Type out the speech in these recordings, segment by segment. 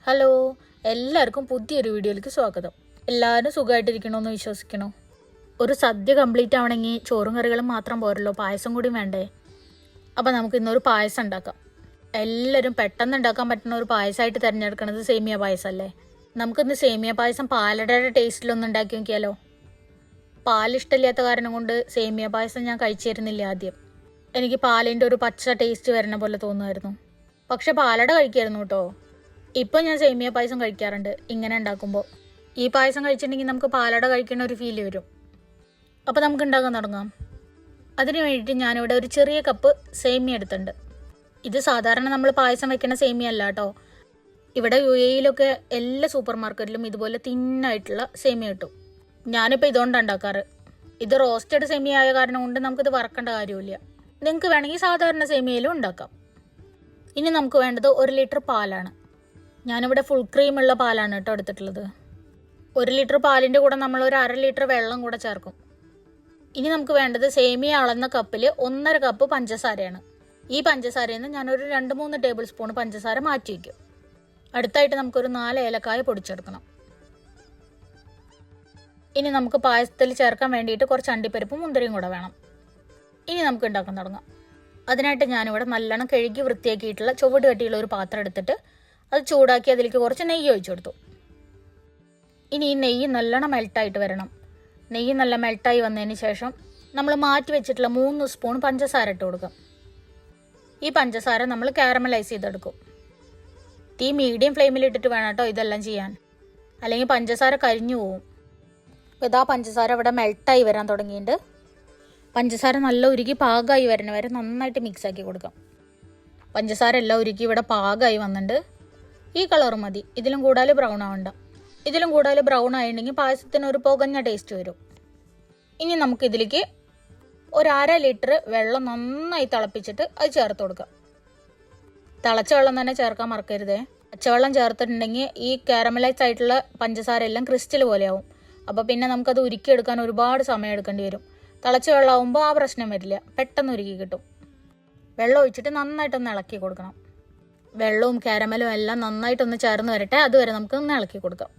Hello, എല്ലാവർക്കും പുതിയൊരു വീഡിയോയിലേക്ക് സ്വാഗതം. എല്ലാവരും സുഖമായിട്ടിരിക്കണമെന്ന് വിശ്വസിക്കണോ? ഒരു സദ്യ കംപ്ലീറ്റ് ആവണമെങ്കിൽ ചോറും കറികളും മാത്രം പോരല്ലോ, പായസം കൂടി വേണ്ടേ? അപ്പം നമുക്ക് ഇന്നൊരു പായസം ഉണ്ടാക്കാം. എല്ലാവരും പെട്ടെന്ന് ഉണ്ടാക്കാൻ പറ്റുന്ന ഒരു പായസമായിട്ട് തിരഞ്ഞെടുക്കുന്നത് സേമിയ പായസമല്ലേ. നമുക്കിന്ന് സേമിയ പായസം പാലടയുടെ ടേസ്റ്റിലൊന്നും ഉണ്ടാക്കി നോക്കിയാലോ? പാലിഷ്ടമില്ലാത്ത കാരണം കൊണ്ട് സേമിയ പായസം ഞാൻ കഴിച്ചിരുന്നില്ല ആദ്യം. എനിക്ക് പാലിൻ്റെ ഒരു പച്ച ടേസ്റ്റ് വരണ പോലെ തോന്നുമായിരുന്നു. പക്ഷെ പാലട കഴിക്കായിരുന്നു കേട്ടോ. ഇപ്പോൾ ഞാൻ സേമിയ പായസം കഴിക്കാറുണ്ട് ഇങ്ങനെ ഉണ്ടാക്കുമ്പോൾ. ഈ പായസം കഴിച്ചിട്ടുണ്ടെങ്കിൽ നമുക്ക് പാലട കഴിക്കുന്ന ഒരു ഫീല് വരും. അപ്പോൾ നമുക്ക് ഉണ്ടാക്കാൻ തുടങ്ങാം. അതിന് വേണ്ടിയിട്ട് ഞാനിവിടെ ഒരു ചെറിയ കപ്പ് സേമിയ എടുത്തിട്ടുണ്ട്. ഇത് സാധാരണ നമ്മൾ പായസം വെക്കുന്ന സേമിയ അല്ല കേട്ടോ. ഇവിടെ UAE-യിലൊക്കെ എല്ലാ സൂപ്പർ മാർക്കറ്റിലും ഇതുപോലെ തിന്നായിട്ടുള്ള സേമിയ കിട്ടും. ഞാനിപ്പോൾ ഇതുകൊണ്ടാണ് ഉണ്ടാക്കാറ്. ഇത് റോസ്റ്റഡ് സേമിയ ആയ കാരണം കൊണ്ട് നമുക്കിത് വറക്കേണ്ട കാര്യമില്ല. നിങ്ങൾക്ക് വേണമെങ്കിൽ സാധാരണ സേമിയയിലും ഉണ്ടാക്കാം. ഇനി നമുക്ക് വേണ്ടത് 1 ലിറ്റർ പാലാണ്. ഞാനിവിടെ ഫുൾ ക്രീമുള്ള പാലാണ് കേട്ടോ എടുത്തിട്ടുള്ളത്. 1 ലിറ്റർ പാലിൻ്റെ കൂടെ നമ്മൾ ഒരു 1/2 ലിറ്റർ വെള്ളം കൂടെ ചേർക്കും. ഇനി നമുക്ക് വേണ്ടത് സേമിയ അളന്ന കപ്പിൽ 1.5 കപ്പ് പഞ്ചസാരയാണ്. ഈ പഞ്ചസാരയിൽ നിന്ന് ഞാനൊരു 2-3 ടേബിൾ സ്പൂൺ പഞ്ചസാര മാറ്റി വയ്ക്കും. അടുത്തായിട്ട് നമുക്കൊരു 4 ഏലക്കായ പൊടിച്ചെടുക്കണം. ഇനി നമുക്ക് പായസത്തിൽ ചേർക്കാൻ വേണ്ടിയിട്ട് കുറച്ച് അണ്ടിപ്പരിപ്പും മുന്തിരിയും കൂടെ വേണം. ഇനി നമുക്ക് ഉണ്ടാക്കാൻ തുടങ്ങാം. അതിനായിട്ട് ഞാനിവിടെ നല്ലോണം കഴുകി വൃത്തിയാക്കിയിട്ടുള്ള ചുവട് കട്ടിയുള്ള ഒരു പാത്രം എടുത്തിട്ട് അത് ചൂടാക്കി അതിലേക്ക് കുറച്ച് നെയ്യ് ഒഴിച്ചു കൊടുത്തു. ഇനി ഈ നെയ്യ് നല്ലോണം മെൽട്ടായിട്ട് വരണം. നെയ്യ് നല്ല മെൽട്ടായി വന്നതിന് ശേഷം നമ്മൾ മാറ്റി വെച്ചിട്ടുള്ള 3 സ്പൂൺ പഞ്ചസാര ഇട്ട് കൊടുക്കാം. ഈ പഞ്ചസാര നമ്മൾ കാരമലൈസ് ചെയ്തെടുക്കും. തീ മീഡിയം ഫ്ലെയിമിൽ ഇട്ടിട്ട് വേണം കേട്ടോ ഇതെല്ലാം ചെയ്യാൻ, അല്ലെങ്കിൽ പഞ്ചസാര കരിഞ്ഞു പോവും. ഇതാ പഞ്ചസാര ഇവിടെ മെൽട്ടായി വരാൻ തുടങ്ങിയിട്ടുണ്ട്. പഞ്ചസാര നല്ല ഉരുക്കി പാകമായി വരുന്ന വരെ നന്നായിട്ട് മിക്സ് ആക്കി കൊടുക്കാം. പഞ്ചസാര എല്ലാം ഉരുക്കി ഇവിടെ പാകമായി വന്നിട്ടുണ്ട്. ഈ കളർ മതി, ഇതിലും കൂടുതൽ ബ്രൗൺ ആവണ്ട. ഇതിലും കൂടുതൽ ബ്രൗൺ ആയിട്ടുണ്ടെങ്കിൽ പായസത്തിന് ഒരു പുകഞ്ഞ ടേസ്റ്റ് വരും. ഇനി നമുക്ക് ഇതിലേക്ക് ഒരു 1/2 ലിറ്റർ വെള്ളം നന്നായി തിളപ്പിച്ചിട്ട് അത് ചേർത്ത് കൊടുക്കാം. തിളച്ച വെള്ളം തന്നെ ചേർക്കാൻ മറക്കരുതേ. പച്ചവെള്ളം ചേർത്തിട്ടുണ്ടെങ്കിൽ ഈ കാരമലൈസ് ആയിട്ടുള്ള പഞ്ചസാര എല്ലാം ക്രിസ്റ്റൽ പോലെയാവും. അപ്പോൾ പിന്നെ നമുക്കത് ഉരുക്കിയെടുക്കാൻ ഒരുപാട് സമയം എടുക്കേണ്ടി വരും. തിളച്ച വെള്ളമാകുമ്പോൾ ആ പ്രശ്നം വരില്ല, പെട്ടെന്ന് ഉരുക്കി കിട്ടും. വെള്ളം ഒഴിച്ചിട്ട് നന്നായിട്ടൊന്ന് ഇളക്കി കൊടുക്കണം. വെള്ളവും കാരമലും എല്ലാം നന്നായിട്ടൊന്ന് ചേർന്ന് വരട്ടെ, അതുവരെ നമുക്ക് ഒന്ന് ഇളക്കി കൊടുക്കാം.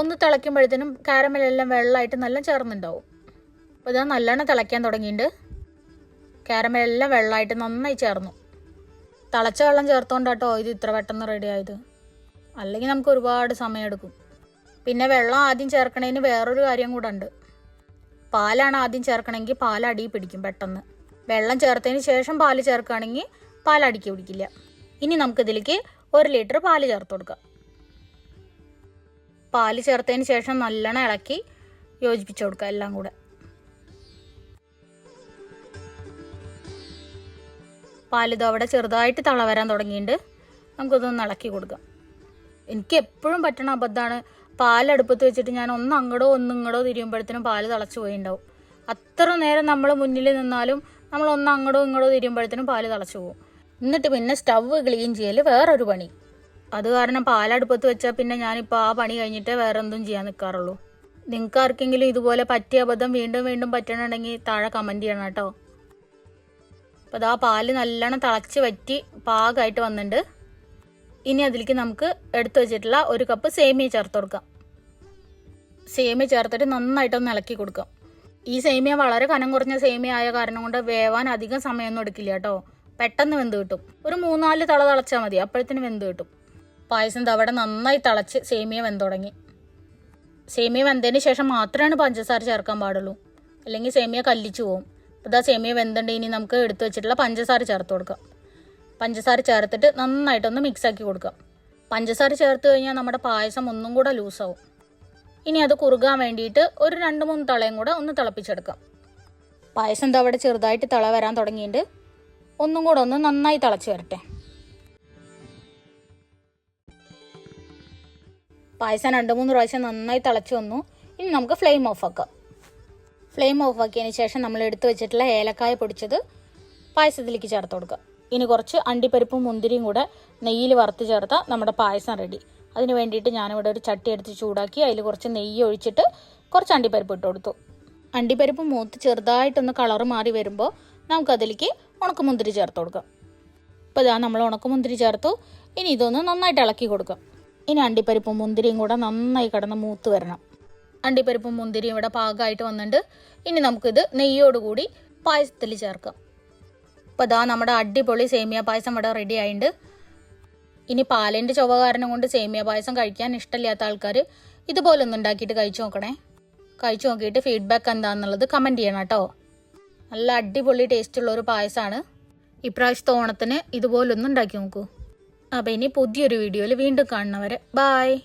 ഒന്ന് തിളയ്ക്കുമ്പോഴത്തേനും കാരമലെല്ലാം വെള്ളമായിട്ട് നല്ല ചേർന്നുണ്ടാവും. അപ്പോൾ ഇതാ നല്ലോണം തിളയ്ക്കാൻ തുടങ്ങിയിട്ടുണ്ട്. കാരമലെല്ലാം വെള്ളമായിട്ട് നന്നായി ചേർന്നു. തിളച്ച വെള്ളം ചേർത്തോണ്ടാട്ടോ ഇത് ഇത്ര പെട്ടെന്ന് റെഡി ആയത്, അല്ലെങ്കിൽ നമുക്ക് ഒരുപാട് സമയം എടുക്കും. പിന്നെ വെള്ളം ആദ്യം ചേർക്കണതിന് വേറൊരു കാര്യം കൂടെ ഉണ്ട്. പാലാണ് ആദ്യം ചേർക്കണമെങ്കിൽ പാൽ അടി പിടിക്കും പെട്ടെന്ന്. വെള്ളം ചേർത്തതിന് ശേഷം പാല് ചേർക്കുകയാണെങ്കിൽ പാൽ അടിക്ക് പിടിക്കില്ല. ഇനി നമുക്കിതിലേക്ക് 1 ലിറ്റർ പാല് ചേർത്ത് കൊടുക്കാം. പാല് ചേർത്തതിന് ശേഷം നല്ലോണം ഇളക്കി യോജിപ്പിച്ച് കൊടുക്കുക എല്ലാം കൂടെ. പാലിത് അവിടെ ചെറുതായിട്ട് തള വരാൻ തുടങ്ങിയിട്ടുണ്ട്. നമുക്കിതൊന്ന് ഇളക്കി കൊടുക്കാം. എനിക്ക് എപ്പോഴും പറ്റണ അബദ്ധമാണ്, പാലടുപ്പത്ത് വെച്ചിട്ട് ഞാൻ ഒന്ന് അങ്ങടോ ഒന്ന് ഇങ്ങടോ തിരിയുമ്പോഴത്തേനും പാല് തിളച്ച് പോയിണ്ടാവും. അത്ര നേരം നമ്മൾ മുന്നിൽ നിന്നാലും നമ്മൾ ഒന്ന് അങ്ങടോ ഇങ്ങടോ തിരിയുമ്പോഴത്തേനും പാല് തിളച്ച് പോകും. എന്നിട്ട് പിന്നെ സ്റ്റവ് ക്ലീൻ ചെയ്യൽ വേറൊരു പണി. അത് കാരണം പാലടുപ്പത്ത് വെച്ചാൽ പിന്നെ ഞാനിപ്പോൾ ആ പണി കഴിഞ്ഞിട്ടേ വേറെ എന്തും ചെയ്യാൻ നിൽക്കാറുള്ളൂ. നിങ്ങൾക്ക് ആർക്കെങ്കിലും ഇതുപോലെ പറ്റിയ അബദ്ധം വീണ്ടും വീണ്ടും പറ്റണമെങ്കിൽ താഴെ കമൻറ്റ് ചെയ്യണം കേട്ടോ. അപ്പോൾ അതാ പാല് നല്ലോണം തിളച്ച് വറ്റി പാകമായിട്ട് വന്നിട്ടുണ്ട്. ഇനി അതിലേക്ക് നമുക്ക് എടുത്തു വെച്ചിട്ടുള്ള 1 കപ്പ് സേമിയ ചേർത്ത് കൊടുക്കാം. സേമിയ ചേർത്തിട്ട് നന്നായിട്ടൊന്ന് ഇളക്കി കൊടുക്കാം. ഈ സേമിയ വളരെ കനം കുറഞ്ഞ സേമിയ ആയ കാരണം കൊണ്ട് വേവാൻ അധികം സമയമൊന്നും എടുക്കില്ല കേട്ടോ. പെട്ടെന്ന് വെന്ത് കിട്ടും. ഒരു 3-4 തള തിളച്ചാൽ മതി, അപ്പോഴത്തേന് വെന്ത് കിട്ടും. പായസം അവിടെ നന്നായി തിളച്ച് സേമിയ വെന്ത് തുടങ്ങി. സേമിയ വെന്തതിന് ശേഷം മാത്രമാണ് പഞ്ചസാര ചേർക്കാൻ പാടുള്ളൂ, അല്ലെങ്കിൽ സേമിയ കല്ലിച്ചു പോകും. അപ്പോൾ ഇതാ സേമിയ വെന്തുണ്ട്. ഇനി നമുക്ക് എടുത്തു വെച്ചിട്ടുള്ള പഞ്ചസാര ചേർത്ത് കൊടുക്കാം. പഞ്ചസാര ചേർത്തിട്ട് നന്നായിട്ടൊന്ന് മിക്സാക്കി കൊടുക്കാം. പഞ്ചസാര ചേർത്ത് കഴിഞ്ഞാൽ നമ്മുടെ പായസം ഒന്നും കൂടെ ലൂസാവും. ഇനി അത് കുറുകാൻ വേണ്ടിയിട്ട് ഒരു 2-3 തളയും കൂടെ ഒന്ന് തിളപ്പിച്ചെടുക്കാം. പായസം അവിടെ ചെറുതായിട്ട് തിള വരാൻ തുടങ്ങിയിട്ട് ഒന്നും കൂടെ ഒന്ന് നന്നായി തിളച്ച് വരട്ടെ. പായസം 2-3 പ്രാവശ്യം നന്നായി തിളച്ച് വന്നു. ഇനി നമുക്ക് ഫ്ലെയിം ഓഫ് ആക്കാം. ഫ്ലെയിം ഓഫ് ആക്കിയതിന് ശേഷം നമ്മൾ എടുത്തു വെച്ചിട്ടുള്ള ഏലക്കായ പൊടിച്ചത് പായസത്തിലേക്ക് ചേർത്ത് കൊടുക്കുക. ഇനി കുറച്ച് അണ്ടിപ്പരിപ്പും മുന്തിരിയും കൂടെ നെയ്യിൽ വറുത്ത് ചേർത്താൽ നമ്മുടെ പായസം റെഡി. അതിന് വേണ്ടിയിട്ട് ഞാനിവിടെ ഒരു ചട്ടി എടുത്ത് ചൂടാക്കി അതിൽ കുറച്ച് നെയ്യ് ഒഴിച്ചിട്ട് കുറച്ച് അണ്ടിപ്പരിപ്പ് ഇട്ട് കൊടുത്തു. അണ്ടിപ്പരിപ്പ് മൂത്ത് ചെറുതായിട്ടൊന്ന് കളറ് മാറി വരുമ്പോൾ നമുക്കതിലേക്ക് ഉണക്കമുന്തിരി ചേർത്ത് കൊടുക്കാം. അപ്പോൾ ഇതാ നമ്മൾ ഉണക്കമുന്തിരി ചേർത്തു. ഇനി ഇതൊന്ന് നന്നായിട്ട് ഇളക്കി കൊടുക്കാം. ഇനി അണ്ടിപ്പരിപ്പും മുന്തിരിയും കൂടെ നന്നായി കിടന്ന് മൂത്ത് വരണം. അണ്ടിപ്പരിപ്പും മുന്തിരിയും ഇവിടെ പാകമായിട്ട് വന്നിട്ട് ഇനി നമുക്കിത് നെയ്യോടുകൂടി പായസത്തിൽ ചേർക്കാം. അപ്പോൾ ഇതാ നമ്മുടെ അടിപൊളി സേമിയ പായസം ഇവിടെ റെഡി ആയിട്ടുണ്ട്. ഇനി പാലിൻ്റെ ചുവ കാരണം കൊണ്ട് സേമിയ പായസം കഴിക്കാൻ ഇഷ്ടമില്ലാത്ത ആൾക്കാർ ഇതുപോലൊന്നും ഉണ്ടാക്കിയിട്ട് കഴിച്ചു നോക്കണേ. കഴിച്ചു നോക്കിയിട്ട് ഫീഡ്ബാക്ക് എന്താണെന്നുള്ളത് കമൻറ്റ് ചെയ്യണം കേട്ടോ. നല്ല അടിപൊളി ടേസ്റ്റുള്ളൊരു പായസമാണ്. ഇപ്രാവശ്യത്തെ ഓണത്തിന് ഇതുപോലൊന്നും ഉണ്ടാക്കി നോക്കൂ. അപ്പോൾ ഇനി പുതിയൊരു വീഡിയോയിൽ വീണ്ടും കാണുന്നവരെ ബായ്.